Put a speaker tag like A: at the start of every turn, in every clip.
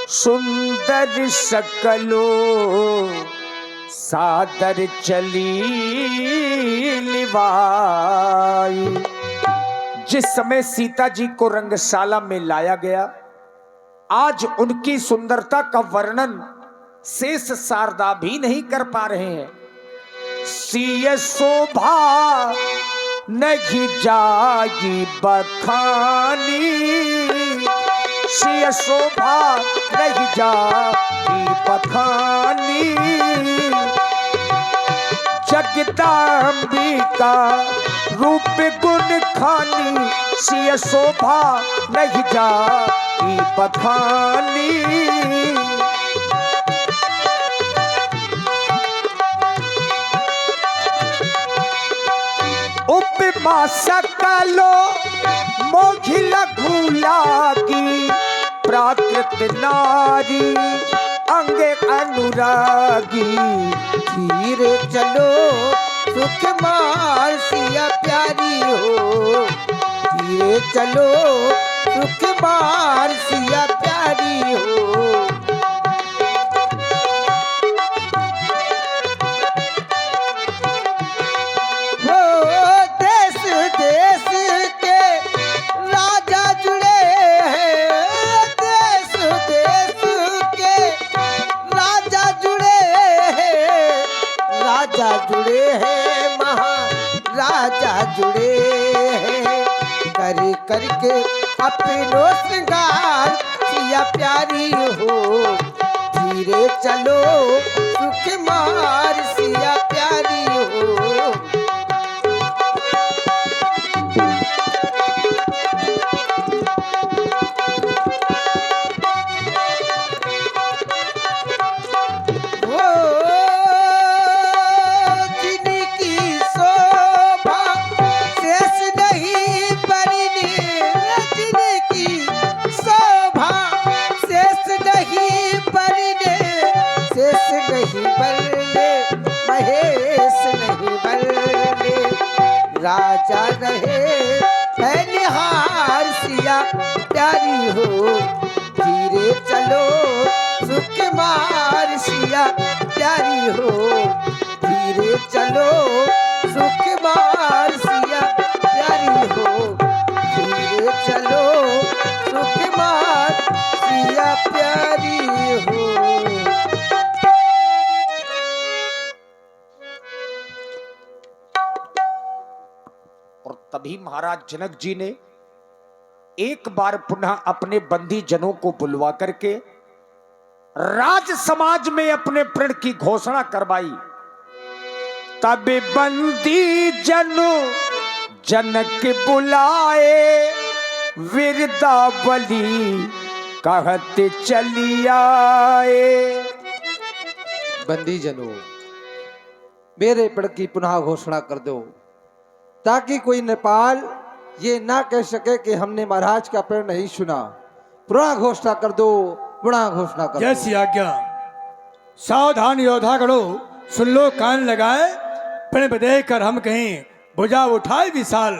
A: सुंदर सकलो सादर चली लिवाई। जिस समय सीता जी को रंगशाला में लाया गया, आज उनकी सुंदरता का वर्णन शेष शारदा भी नहीं कर पा रहे हैं। सिय शोभा नहीं जागी बखानी, सिय शोभा नहीं जागी बखानी। जगदम्बिका रूप गुण खानी, सिय शोभा नहीं जागी बखानी। उपमा सकलो मोघिला घुलागी, प्राकृत नारी अंगे अनुरागी।
B: धीरे चलो सुख मार सिया प्यारी हो, धीरे चलो सुख मार सिया प्यारी हो। जुड़े हैं महाराजा जुड़े हैं, कर करके अपनो श्रृंगार सिया प्यारी हो। धीरे चलो सुख मार सिया प्यारी हो। राजा रहे है निहार सिया प्यारी हो। धीरे चलो सुख मार सिया प्यारी हो। धीरे चलो सुख मार सिया प्यारी हो। धीरे चलो सुख मार सिया प्यारी हो।
A: तभी महाराज जनक जी ने एक बार पुनः अपने बंदी जनों को बुलवा करके राज समाज में अपने प्रण की घोषणा करवाई। तब बंदी जनों जनक बुलाए, विरदावली कहते चली आए।
B: बंदी जनों, मेरे प्रण की पुनः घोषणा कर दो, ताकि कोई नेपाल ये ना कह सके कि हमने महाराज का प्रण नहीं सुना। पुनः घोषणा कर दो, पुनः घोषणा कर दो।
C: जैसी आज्ञा। सावधान योद्धागणों, सुन लो कान लगाए, प्रण देकर हम कहें भुजा उठाए विशाल।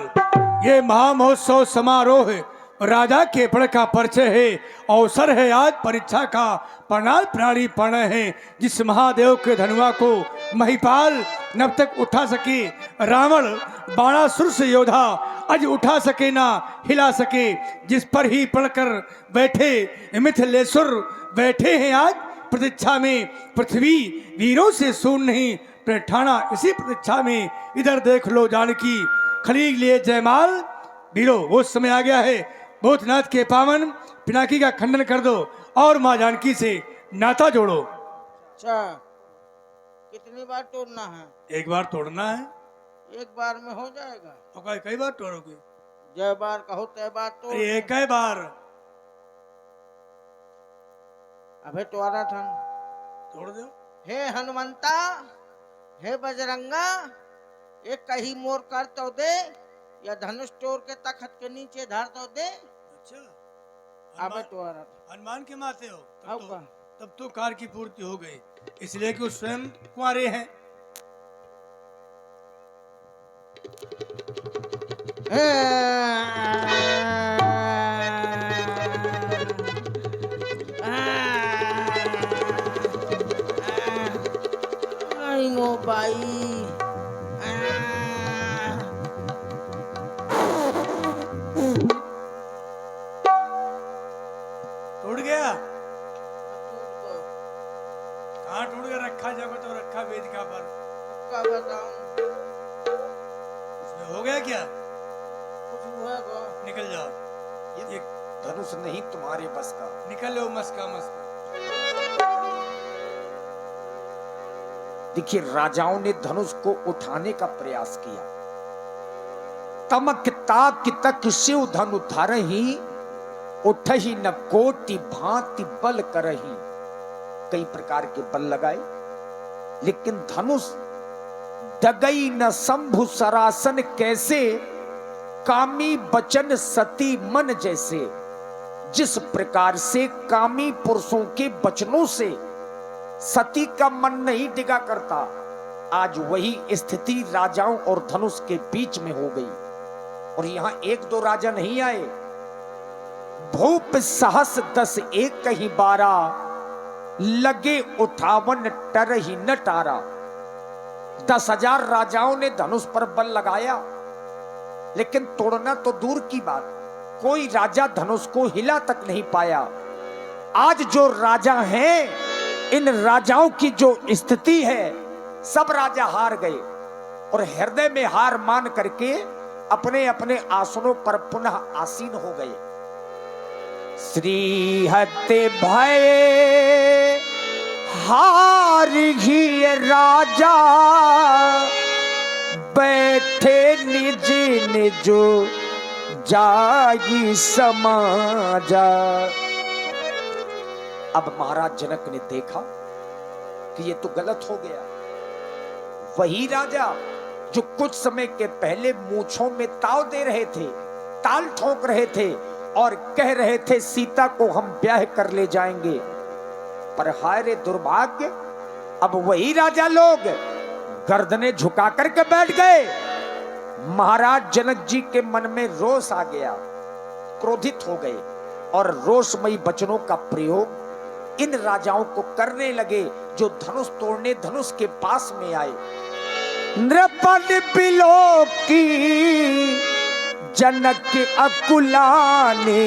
C: ये महामहोत्सव समारोह राजा के प्रण का परिचय है, अवसर है आज परीक्षा का। प्रणाल प्राणी प्रण है, जिस महादेव के धनुआ को महिपाल नब तक उठा सके, रावण बाणासुर से योद्धा आज उठा सके ना हिला सके। जिस पर ही पढ़कर बैठे मिथिलेश्वर बैठे हैं आज प्रतीक्षा में, पृथ्वी वीरों से सून नहीं प्रठाना इसी प्रतीक्षा में। इधर देख लो जानकी खड़ी लिए जयमाल, वीरों वो समय आ गया है। भूतनाथ के पावन पिनाकी का खंडन कर दो और माँ जानकी से नाता जोड़ो।
D: अच्छा, कितनी बार तोड़ना है?
C: एक बार तोड़ना है।
D: एक बार में हो जाएगा?
C: तो कई बार तोड़ोगे?
D: जय बार कहो तय बार तोड़।
C: एक ही बार
D: अबे तोड़ा था।
C: तोड़ दो।
D: हे हनुमंता, हे बजरंगा, एक कहीं मोर कर तो दे, या धनुष तोड़ के तखत के नीचे धर तो दे।
C: अच्छा,
D: अबे तोड़ा था।
C: हनुमान के माते हो
D: अब
C: तब तो कार की पूर्ति हो गई, इसलिए कि वो स्वयं कुंवारे हैं।
D: बाई।
C: टूट गया?
D: टूट गो।
C: कहाँ टूट गया? रखा जगह तो रखा वेदिका पर।
D: क्या बताऊं?
C: उसमें हो गया क्या?
D: कुछ हुआ गो।
C: निकल जाओ।
A: ये धनुष नहीं तुम्हारे बस का।
C: निकल लो मस्का मस्का।
A: देखिए, राजाओं ने धनुष को उठाने का प्रयास किया। तमक ताक तक शिव धनु धरहि, उठहि न कोटि भांति बल करहि। कई प्रकार के बल लगाए, लेकिन धनुष डगई न शंभु सरासन कैसे, कामी बचन सती मन जैसे। जिस प्रकार से कामी पुरुषों के वचनों से सती का मन नहीं डिगा करता, आज वही स्थिति राजाओं और धनुष के बीच में हो गई। और यहां एक दो राजा नहीं आए, भूप सहस 10 एक कहीं 12, लगे उठावन टरहि न टारा। 10,000 राजाओं ने धनुष पर बल लगाया, लेकिन तोड़ना तो दूर की बात, कोई राजा धनुष को हिला तक नहीं पाया। आज जो राजा हैं, इन राजाओं की जो स्थिति है, सब राजा हार गए और हृदय में हार मान करके अपने अपने आसनों पर पुनः आसीन हो गए। श्री हते भय हार ही राजा, बैठे निज निज जागी समाजा। अब महाराज जनक ने देखा कि ये तो गलत हो गया। वही राजा जो कुछ समय के पहले मूंछों में ताव दे रहे थे, ताल ठोक रहे थे और कह रहे थे सीता को हम ब्याह कर ले जाएंगे, पर हाय रे दुर्भाग्य, अब वही राजा लोग गर्दनें झुका करके बैठ गए। महाराज जनक जी के मन में रोष आ गया, क्रोधित हो गए और रोषमयी वचनों का प्रयोग इन राजाओं को करने लगे जो धनुष तोड़ने धनुष के पास में आए। नृपन बिलो की जनक अकुलाने,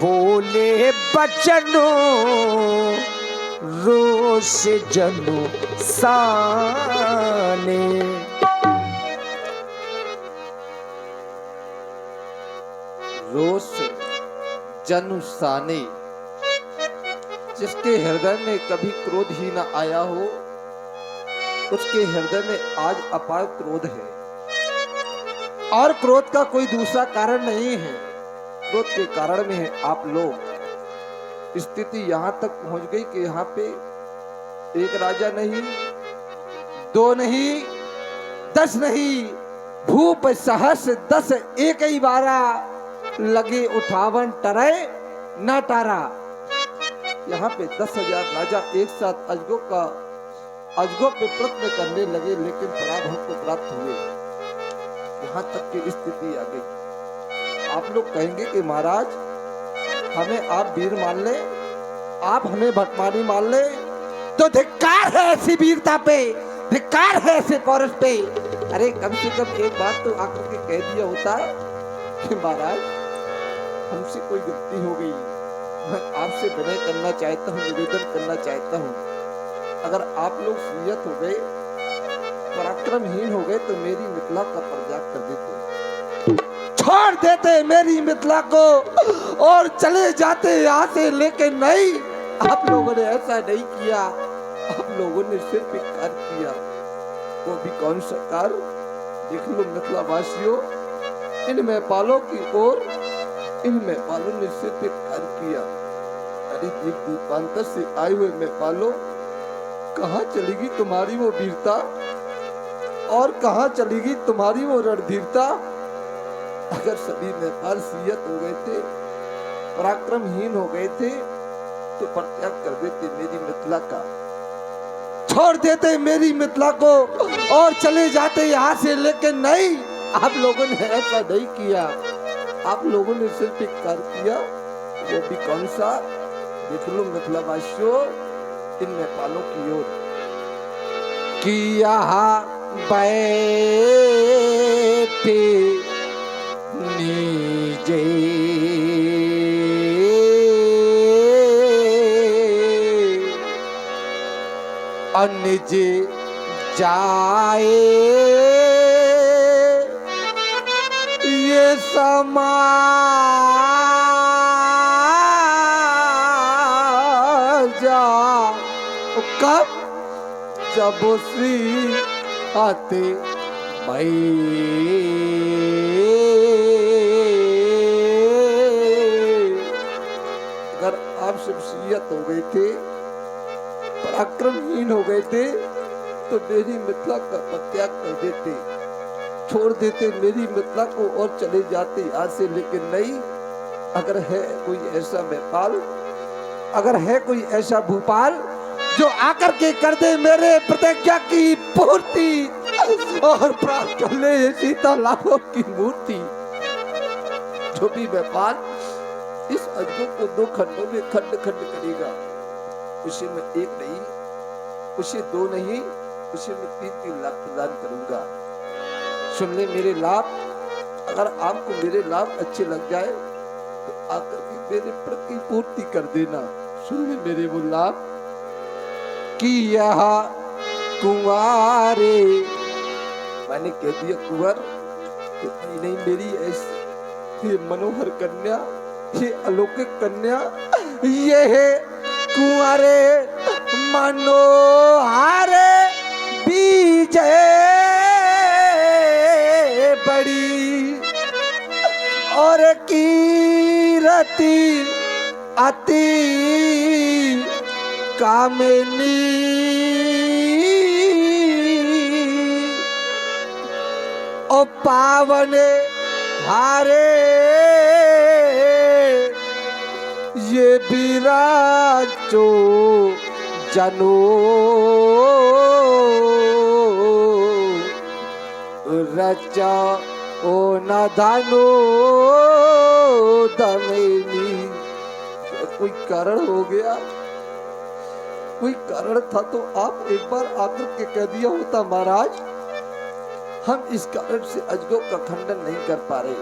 A: बोले बचनो रोष जनु साने।
B: रोष जनु साने। जिसके हृदय में कभी क्रोध ही न आया हो, उसके हृदय में आज अपार क्रोध है। और क्रोध का कोई दूसरा कारण नहीं है, क्रोध के कारण में है आप लोग। स्थिति यहां तक पहुंच गई कि यहाँ पे एक राजा नहीं, 2 नहीं, 10 नहीं, भूप सहस 10 एक ही 12, लगे उठावन टरे न टारा। यहाँ पे 10,000 राजा एक साथ अजगो पे प्रयत्न करने लगे, लेकिन पराभव को प्राप्त हुए। यहाँ तक की स्थिति आ गई। आप लोग कहेंगे कि महाराज हमें आप वीर मान ले, आप हमें भटमानी मान ले, तो धिक्कार है ऐसी वीरता पे, धिक्कार है ऐसे पौरुष पे। अरे कम से कम एक बात तो आकर के कह दिया होता कि महाराज हमसे कोई गलती हो गई, मैं आपसे विनय करना चाहता हूँ, निवेदन करना चाहता हूँ। अगर आप लोग सुयत हो गए, पराक्रमहीन हो गए, तो मेरी मिथिला का परित्याग कर देते, छोड़ देते मेरी मिथिला को और चले जाते यहाँ से। लेकिन नहीं, आप लोगों ने ऐसा नहीं किया। आप लोगों ने सिर्फ एक कार्य किया, वो भी कौन सा कार्य? देख लो मिथिला वासियों, इन महिपालों की ओर इन महिपालों ने सिर्फ एक कार्य किया। अरे दीपांतर से आए हुए महिपालों, कहाँ चलेगी तुम्हारी वो वीरता और कहाँ चलेगी तुम्हारी वो रणधीरता? अगर सभी महिपाल सियत हो गए थे, पराक्रमहीन हो गए थे, तो परित्याग कर देते मेरी मिथिला का, छोड़ देते मेरी मिथिला को और चले जाते यहाँ से। लेकिन नहीं, आप लोगों ने ऐसा नहीं किया। आप लोगों ने सिर्फ एक कार्य किया, वो भी कौन सा? देख लो मिथिला वासियों, इन महिपालों की ओर कि यहाँ बैठे नीजे निज जाए ये समाजा कब जब श्री आते भाई अगर आप शमसियत हो गए थे, पराक्रमहीन हो गए थे, तो मेरी मिथिला का परित्याग कर देते, छोड़ देते मेरी मिथिला को और चले जाते यहाँ से। लेकिन नहीं, अगर है कोई ऐसा महिपाल, अगर है कोई ऐसा भूपाल जो आकर के कर दे मेरे प्रतिज्ञा की पूर्ति और प्राप्त कर ले सीता लाभों की मूर्ति, जो भी महिपाल इस अजगों को 2 खंडों में खंड खंड करेगा, उसे मैं 1 नहीं, उसे 2 नहीं, उसे मैं 3-3 लाख प्रदान करूंगा। सुन ले मेरे लाभ, अगर आपको मेरे लाभ अच्छे लग जाए तो आकर के मेरे प्रति पूर्ति कर देना। सुन ले मेरे वो लाभ कि यह कुंवारे, मैंने कह दिया कुंवर, तो नहीं मेरी ऐसी ये मनोहर कन्या, ये अलौकिक कन्या, ये है कुंवारे मनोहारे बीजे बड़ी और कीरति अति कामिनी ओ पावन हारे ये विराजो जनो रचा ओ न धनो दमेनी। कोई कारण हो गया, कोई कारण था तो आप एक बार आकर के कह दिया होता महाराज, हम इस कारण से अजगों का खंडन नहीं कर पा रहे।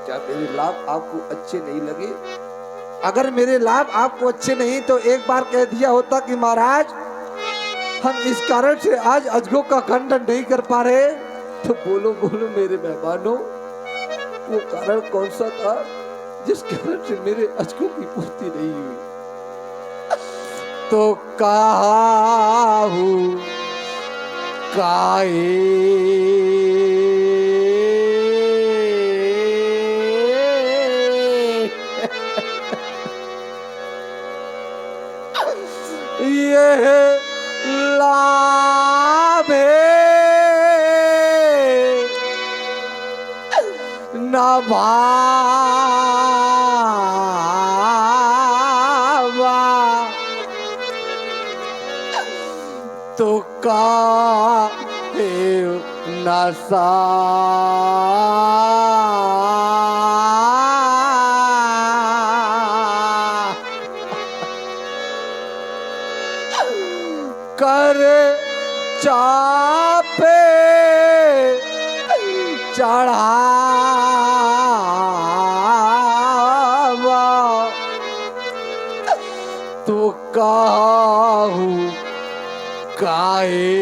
B: क्या मेरे लाभ आपको अच्छे नहीं लगे? अगर मेरे लाभ आपको अच्छे नहीं तो एक बार कह दिया होता कि महाराज हम इस कारण से आज अजगों का खंडन नहीं कर पा रहे। तो बोलो बोलो मेरे मेहमानों, वो कारण कौन सा था जिस कारण से मेरे अजगों की पूर्ति नहीं हुई? तो कहा हूँ काहे ये लाभ न भावा तो काहे न सा कर चापे चढ़ावा तो कहूँ काहे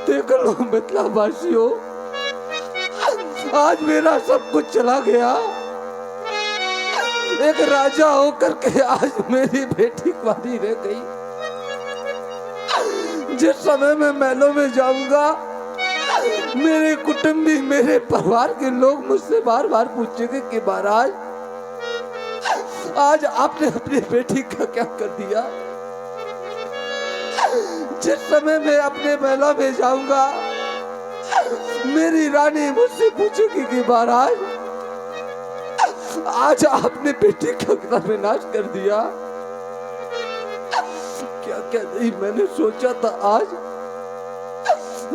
B: देख लो मिथिला वासियों, आज मेरा सब कुछ चला गया। एक राजा होकर के आज मेरी बेटी कुंवारी रह गई। जिस समय मैं महलों में जाऊंगा, मेरे कुटुंबी, मेरे परिवार के लोग मुझसे बार बार पूछेंगे कि महाराज आज आपने अपनी बेटी का क्या कर दिया। जिस समय मैं अपने महलों में जाऊंगा, मेरी रानी मुझसे पूछेगी कि महाराज आज आपने बेटी का विनाश कर दिया। क्या क्या नहीं मैंने सोचा था। आज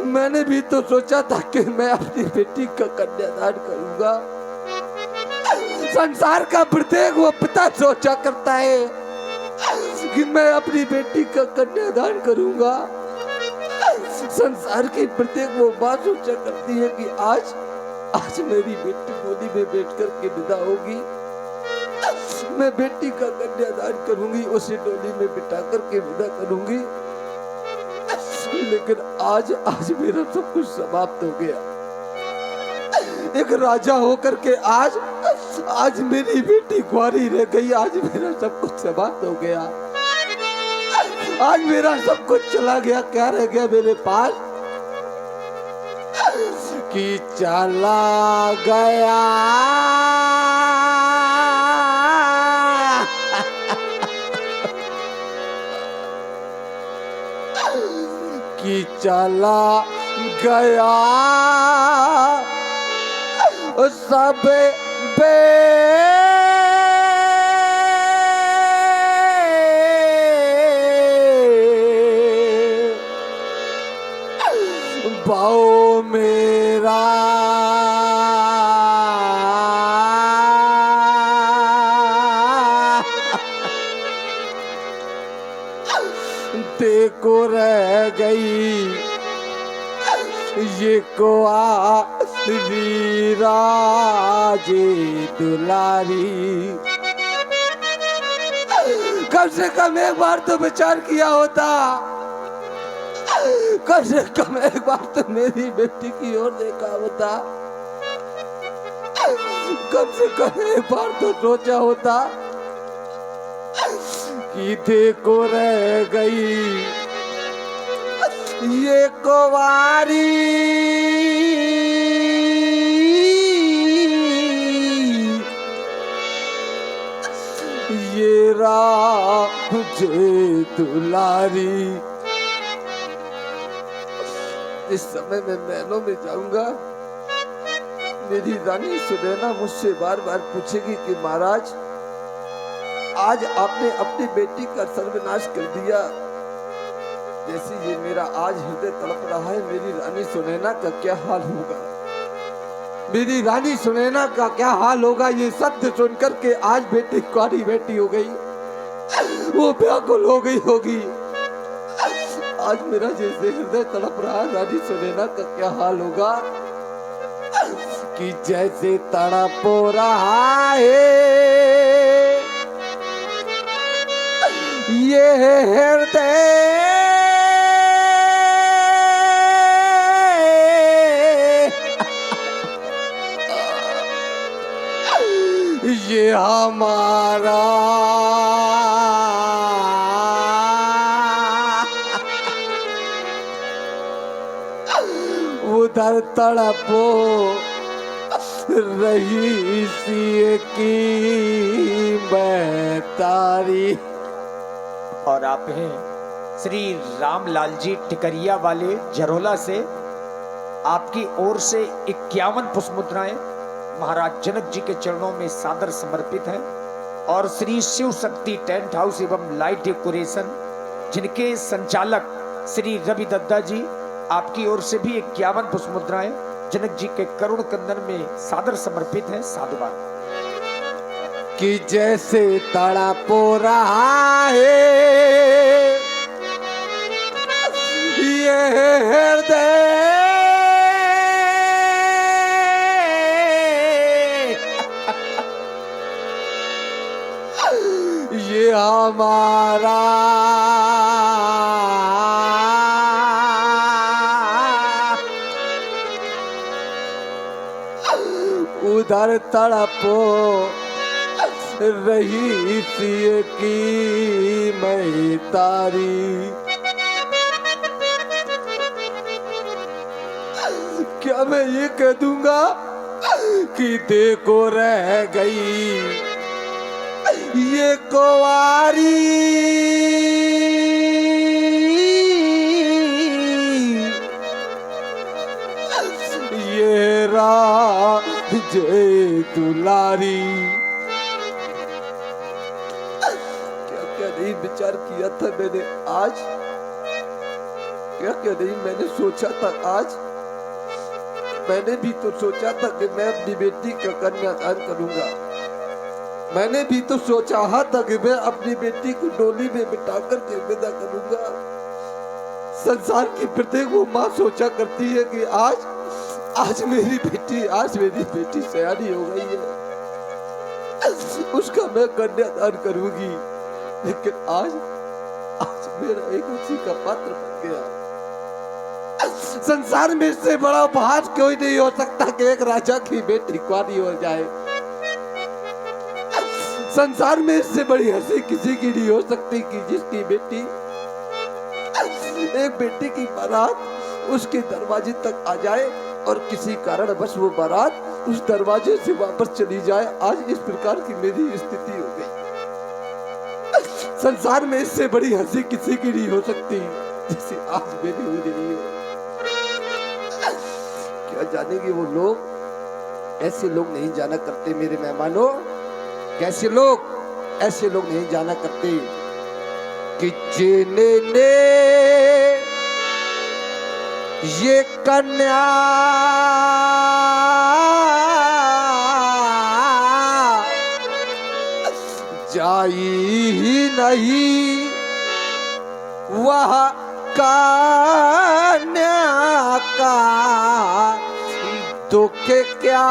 B: मैंने भी तो सोचा था कि मैं अपनी बेटी का कन्यादान करूंगा, संसार का प्रत्येक वो पिता सोचा करता है कि मैं अपनी बेटी का कन्यादान करूंगा। संसार की प्रत्येक वो माँ सोचा करती है कि आज मेरी बेटी गोदी में बैठ कर के विदा होगी, मैं बेटी का कन्यादान करूंगी, उसे डोली में बिठा करके विदा करूंगी। लेकिन आज मेरा सब कुछ समाप्त हो गया। एक राजा होकर के आज मेरी बेटी कुंवारी रह गई, आज मेरा सब कुछ समाप्त हो गया, आज मेरा सब कुछ चला गया। क्या रह गया मेरे पास कि चला गया कि चला गया सब भाव मेरा देखो रह गई ये कुंवारी राजे दुलारी। कम से कम एक बार तो विचार किया होता, कम से कम एक बार तो मेरी बेटी की ओर देखा होता, कम से कम एक बार तो सोचा होता कि देखो रह गई ये कुंवारी ये राजे दुलारी। इस समय मैं महलों में जाऊंगा, मेरी रानी सुनैना मुझसे बार बार पूछेगी कि महाराज आज आपने अपनी बेटी का सर्वनाश कर दिया। जैसे ये मेरा आज हृदय तड़प रहा है, मेरी रानी सुनैना का क्या हाल होगा, मेरी रानी सुनैना का क्या हाल होगा। ये सत्य सुनकर के आज बेटी कुंवारी बेटी हो गई, वो व्याकुल हो गई होगी। आज मेरा जैसे हृदय तड़प रहा है, रानी सुनैना का क्या हाल होगा कि जैसे तड़प रहा है ये हृदय ये हमारा उधर तड़पो रही सी की बेतारी।
A: और आप हैं श्री रामलाल जी टिकरिया वाले जरोला से। आपकी ओर से 51 पुष्प मुद्राएं महाराज जनक जी के चरणों में सादर समर्पित हैं। और श्री शिव शक्ति टेंट हाउस एवं लाइट डेकोरेशन जिनके संचालक श्री रवि दद्दा जी, आपकी ओर से भी 51 पुष्प मुद्राएं जनक जी के करुण कंदन में सादर समर्पित हैं। साधुवाद।
B: कि जैसे तड़प रहा है ये हृदय ये हमारा उधर तड़पो रही सी की मैं तारी। क्या मैं ये कह दूंगा कि देखो रह गई ये कुंवारी ये राजे दुलारी। क्या नहीं विचार किया था मैंने आज, क्या नहीं मैंने सोचा था आज। मैंने भी तो सोचा था कि मैं अपनी बेटी का कन्यादान करूंगा, मैंने भी तो सोचा था कि मैं अपनी बेटी को डोली में बिठाकर के विदा करूंगा। संसार की प्रत्येक वो माँ सोचा करती है कि आज मेरी बेटी सयानी हो गई है, उसका मैं कन्यादान करूंगी। लेकिन आज मेरा एक उसी का पात्र बन गया। संसार में इससे बड़ा उपहास कोई नहीं हो सकता कि एक राजा की बेटी कुंवारी हो जाए। संसार में इससे बड़ी हंसी किसी की नहीं हो सकती कि जिसकी बेटी, एक बेटी की बारात उसके दरवाजे तक आ जाए और किसी कारण बस वो बारात उस दरवाजे से वापस चली जाए। आज इस प्रकार की मेरी स्थिति हो गई। संसार में इससे बड़ी हंसी किसी की नहीं हो सकती जैसे आज मेरी हो रही है। क्या जानेंगे वो लोग, ऐसे लोग नहीं जाना करते मेरे मेहमानों, कैसे लोग, ऐसे लोग नहीं जाना करते कि जिन्होंने ये कन्या जाई ही नहीं, वह कन्या का दुख क्या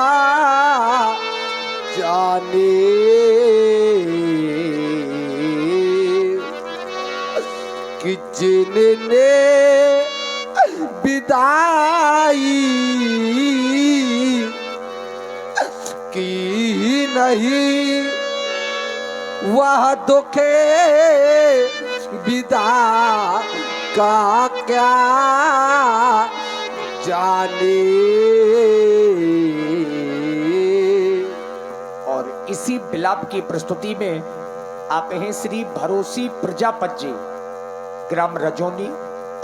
B: जाने। कि जिन्होंने विदाई की नहीं, वह दुखे विदा का क्या जाने।
A: और इसी विलाप की प्रस्तुति में आप हैं श्री भरोसी प्रजापत जी, ग्राम रजौनी।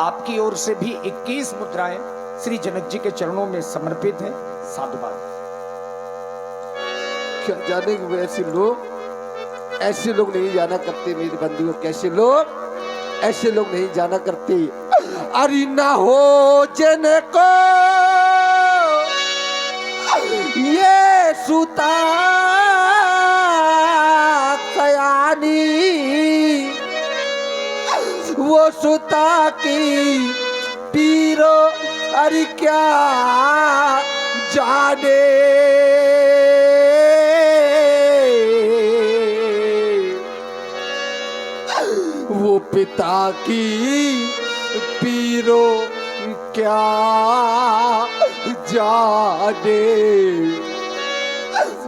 A: आपकी ओर से भी 21 मुद्राएं श्री जनक जी के चरणों में समर्पित हैं। साधुवाद।
B: क्या जाने कि ऐसे लोग नहीं जाना करते मेरे बंधुओं, कैसे लोग, ऐसे लोग नहीं जाना करते। अरे ना हो जिनको ये सुता सयानी, वो सुता की पीरो अरे क्या जाने। वो पिता की पीरो क्या जाने,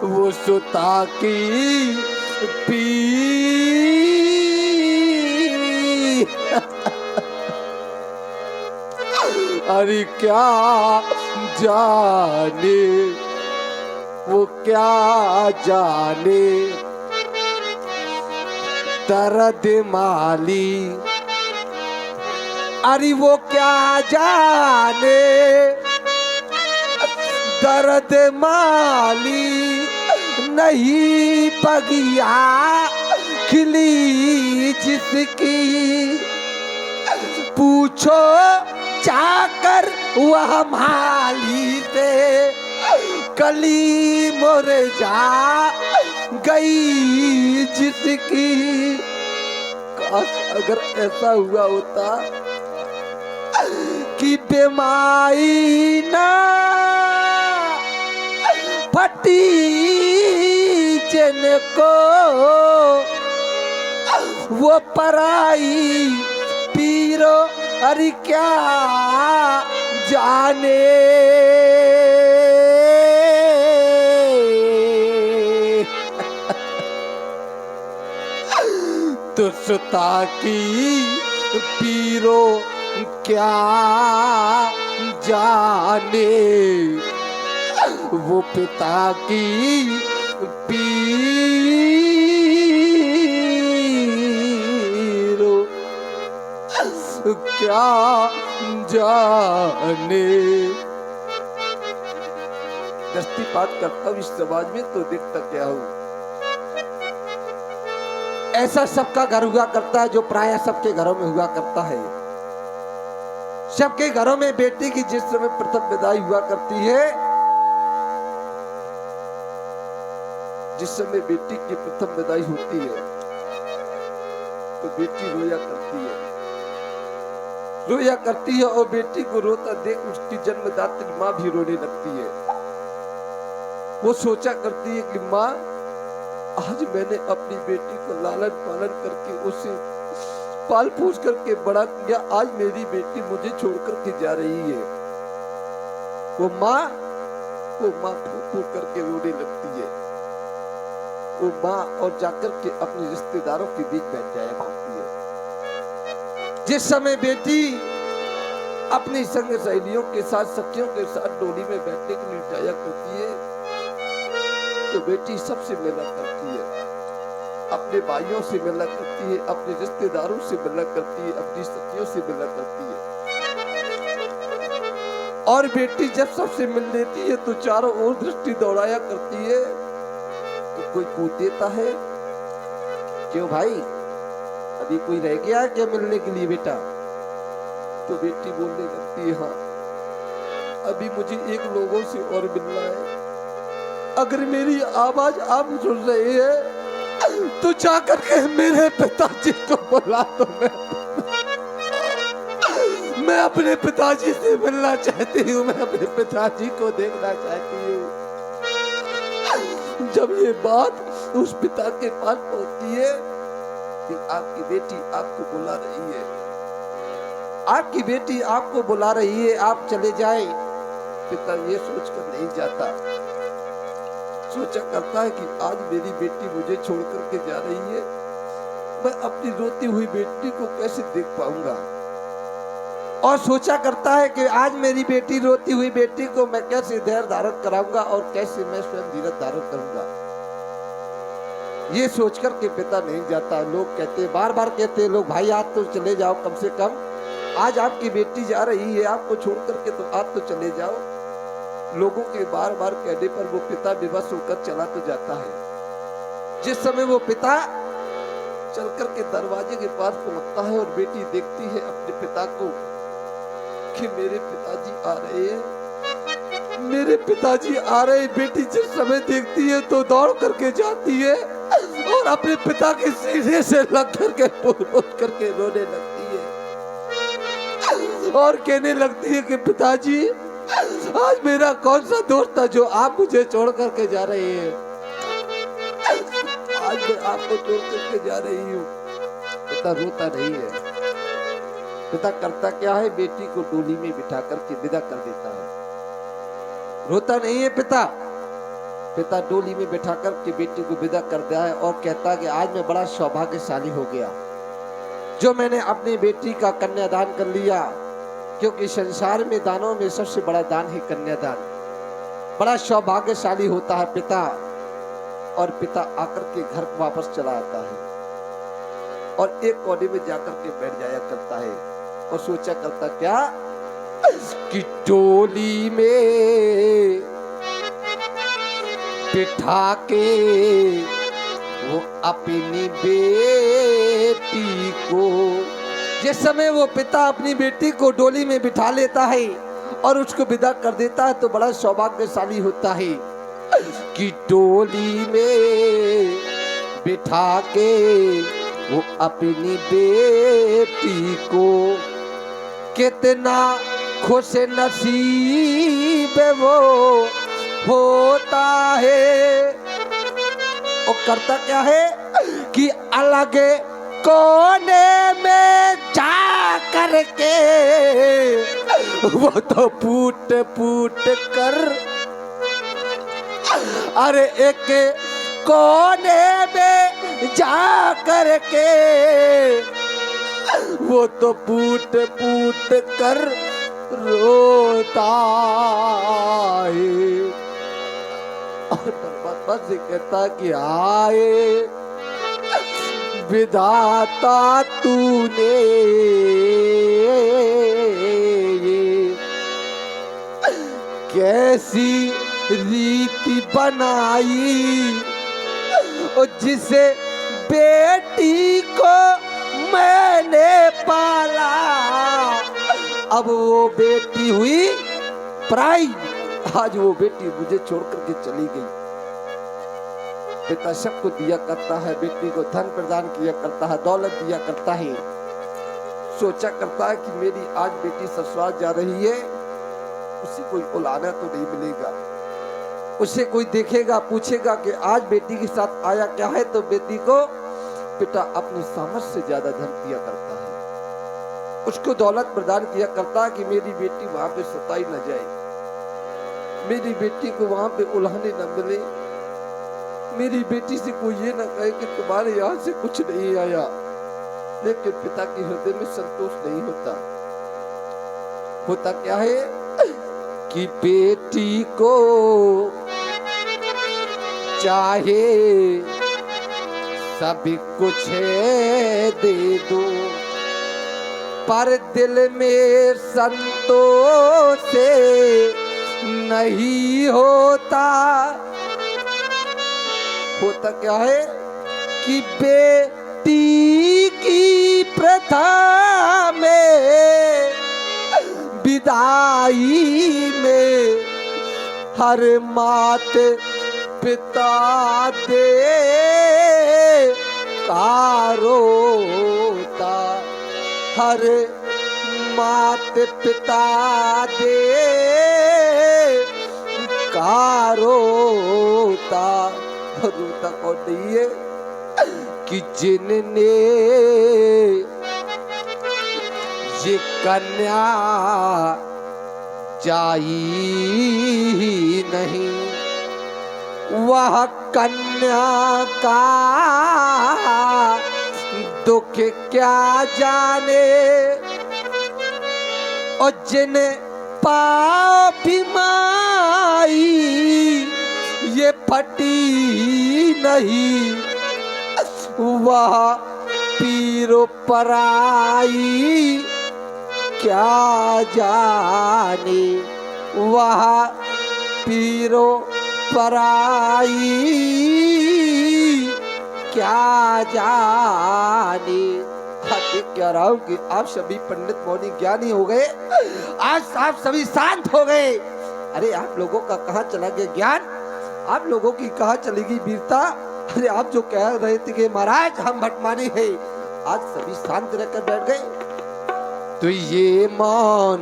B: वो सुता की पी अरे क्या जाने, वो क्या जाने। दर्द माली अरे वो क्या जाने, दर्द माली नहीं बगिया खिली जिसकी। पूछो जाकर वह माली से कली मुरझा गई जिसकी। काश अगर ऐसा हुआ होता कि बेमाई ना फटी जिनको, वो पराई पीरो अरे क्या जाने। तो सुता की पीरो क्या जाने, वो पिता की पीरो क्या जाने। दृष्टिपात करता हूँ इस समाज में तो देखता क्या हूँ। ऐसा सबका घर हुआ करता है जो प्राय सबके घरों में हुआ करता है। सबके घरों में बेटी की जिस समय प्रथम विदाई हुआ करती है जिस समय बेटी की प्रथम विदाई होती है तो बेटी रोया करती है और बेटी को रोता देख उसकी जन्मदात्री माँ भी रोने लगती है। वो सोचा करती है कि माँ, आज मैंने अपनी बेटी को लालन पालन करके उसे पाल पोस करके बड़ा किया, आज मेरी बेटी मुझे छोड़ करके जा रही है। वो माँ फूट करके रोने लगती है। वो माँ और जाकर के अपने रिश्तेदारों के बीच बैठ जाया करती है। जिस समय बेटी अपनी संग सहेलियों के साथ, सखियों के साथ डोली में बैठने के लिए जाया करती है तो बेटी सबसे मिला करती है, अपने भाइयों से मिला करती है, अपने रिश्तेदारों से मिला करती है, अपनी सखियों से मिला करती है। और बेटी जब सबसे मिल लेती है तो चारों ओर दृष्टि दौड़ाया करती है तो कोई पूछ देता है, क्यों भाई, अभी कोई रह गया है क्या मिलने के लिए बेटा? तो बेटी बोलने लगती है, हाँ, अभी मुझे एक लोगों से और मिलना है। अगर मेरी आवाज आप सुन रहे हैं तो जाकर के मेरे पिताजी को बुला दो। मैं अपने पिताजी से मिलना चाहती हूँ, मैं अपने पिताजी को देखना चाहती हूँ। जब ये बात उस पिता के पास पहुंचती है कि आपकी बेटी आपको बुला रही है, आपकी बेटी आपको बुला रही है, आप चले जाए। पिता ये सोचकर नहीं जाता, सोचा करता है कि आज मेरी बेटी मुझे छोड़ करके जा रही है, मैं अपनी रोती हुई बेटी को कैसे देख पाऊंगा। और सोचा करता है कि आज मेरी बेटी रोती हुई बेटी को मैं कैसे धैर्य धारण कराऊंगा और कैसे मैं स्वयं धीरज धारण करूंगा। ये सोचकर के पिता नहीं जाता। लोग कहते, बार बार कहते लोग, भाई आज तो चले जाओ, कम से कम आज आपकी बेटी जा रही है, आपको छोड़ करके तो आज तो चले जाओ। लोगों के बार बार कहने पर वो पिता विवश होकर चला तो जाता है। जिस समय वो पिता चल करके दरवाजे के पास पहुंचता है और बेटी देखती है अपने पिता को कि मेरे पिताजी आ रहे हैं, मेरे पिताजी आ रहे हैं। बेटी जिस समय देखती है तो दौड़ करके जाती है और अपने पिता के सीने से लग करके उठ करके रोने लगती है और कहने लगती है कि पिताजी, आज मेरा कौन सा दोस्त था जो आप मुझे छोड़ करके जा रहे हैं? आज मैं आपको छोड़ करके जा रही हूँ। पिता रोता नहीं है। पिता करता क्या है, बेटी को डोली में बिठा करके विदा कर देता है। रोता नहीं है पिता। पिता डोली में बिठा करके बेटी को विदा करता है और कहता है कि आज मैं बड़ा सौभाग्यशाली हो गया जो मैंने अपनी बेटी का कन्यादान कर लिया, क्योंकि संसार में दानों में सबसे बड़ा दान है कन्यादान। बड़ा सौभाग्यशाली होता है पिता। और पिता आकर के घर वापस चला आता है और एक कोने में जाकर के बैठ जाया करता है और सोचा करता क्या कि डोली में बिठा के वो अपनी बेटी को, जिस समय वो पिता अपनी बेटी को डोली में बिठा लेता है और उसको विदा कर देता है तो बड़ा सौभाग्यशाली होता है कि डोली में बिठा के वो अपनी बेटी को, कितना खुश नसीब वो होता है। और करता क्या है कि अलग कोने में जा करके वो तो फूट फूट कर, अरे एक कोने में जा करके वो तो फूट फूट कर रोता है। और परमात्मा से कहता कि आए विधाता तूने कैसी रीति बनाई और जिसे बेटी को मैंने पाला, अब वो बेटी हुई पराई। आज वो बेटी मुझे छोड़ करके चली गई। पिता सबको दिया करता है, बेटी को धन प्रदान किया करता है, दौलत दिया करता है। सोचा करता है कि मेरी आज बेटी ससुराल जा रही है, उसे कोई बुलाना तो नहीं मिलेगा। उसे कोई देखेगा, पूछेगा कि आज बेटी के साथ आया क्या है, तो बेटी को पिता अपनी सामर्थ्य से ज्यादा धन दिया करता है, उसको दौलत प्रदान किया करता है कि मेरी बेटी वहां पे सताई न जाए, मेरी बेटी को वहां पे उल्हाने न मिले, मेरी बेटी से कोई ये ना कहे कि तुम्हारे यहाँ से कुछ नहीं आया। लेकिन पिता के हृदय में संतोष नहीं होता। होता क्या है कि बेटी को चाहे सभी कुछ दे दो, पर दिल में संतोष नहीं होता। होता क्या है कि बेटी की प्रथा में, विदाई में हर माते पिता दे कारोता, हर माते पिता दे कारोता। रोता कौन नहीं है कि जिनने ये कन्या चाही नहीं, वह कन्या का दुख क्या जाने। और जिन पापी माई ये फटी नहीं, वह पीरो पराई क्या जाने, वह पीरो पराई क्या जाने। कह रहा हूं कि आप सभी पंडित मौनी ज्ञानी हो गए, आज आप सभी शांत हो गए। अरे आप लोगों का कहाँ चला गया ज्ञान, आप लोगों की कहाँ चलेगी वीरता। अरे आप जो कह रहे थे कि महाराज हम भटमानी है, आज सभी शांत रहकर बैठ गए। तो ये मान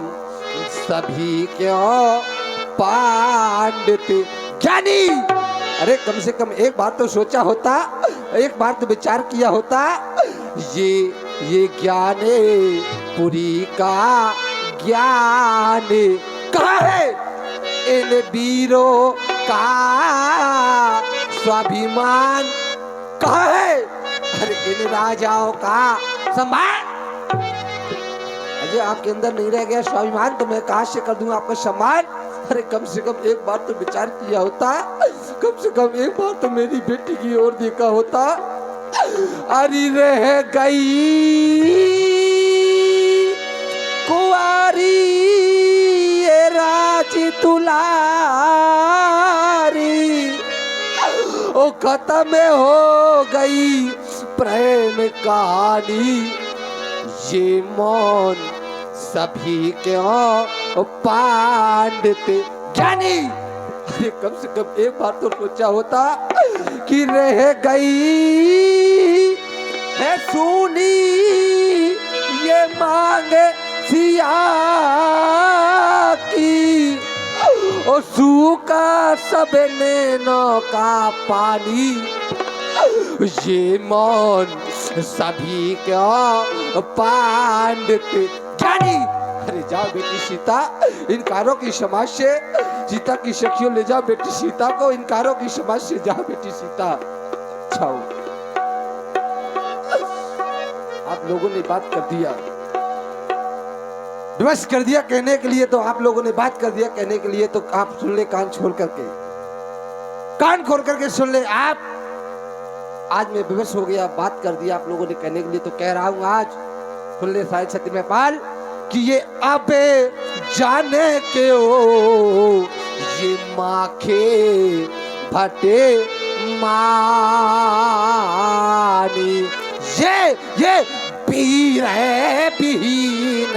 B: सभी क्यों पांडित ज्ञानी। अरे कम से कम एक बार तो सोचा होता, एक बार तो विचार किया होता। ये ज्ञान पुरी का ज्ञान कहाँ है, इन वीरों का स्वाभिमान कहाँ है, अरे इन राजाओं का सम्मान। अजय आपके अंदर नहीं रह गया स्वाभिमान, तो मैं कहाँ से कर दूंगा आपका सम्मान। अरे कम से कम एक बार तो विचार किया होता, कम से कम एक बार तो मेरी बेटी की ओर देखा होता। अरे रह गई कुंवारी ये राज दुलारी, ओ खत्म हो गई प्रेम कहानी। ये मौन सभी क्यों पांडित ज्ञानी। अरे कम से कम एक बार तो सोचा होता कि रह गई है सुनी ये मांगे सिया की, ओ सूखा सब नैनों का पानी। ये मौन सभी क्यों पांडित ज्ञानी। अरे जाओ बेटी सीता, इनकारों की समाज से, सीता की सखियों ले जाओ बेटी सीता को, इनकारों की समाज से जाओ बेटी सीता। जाओ, आप लोगों ने बात कर दिया, विवश कर दिया कहने के लिए, तो आप लोगों ने बात कर दिया कहने के लिए, तो आप सुन ले कान छोड़ करके, कान खोल करके सुन ले। आप आज मैं विवश हो गया, बात कर दिया आप लोगों ने कहने के लिए, तो कह रहा हूं आज सुन ले साहिब छत्री में पाल कि ये अबे जाने के ओ ये माखे भटे मानी, ये पीर है बीन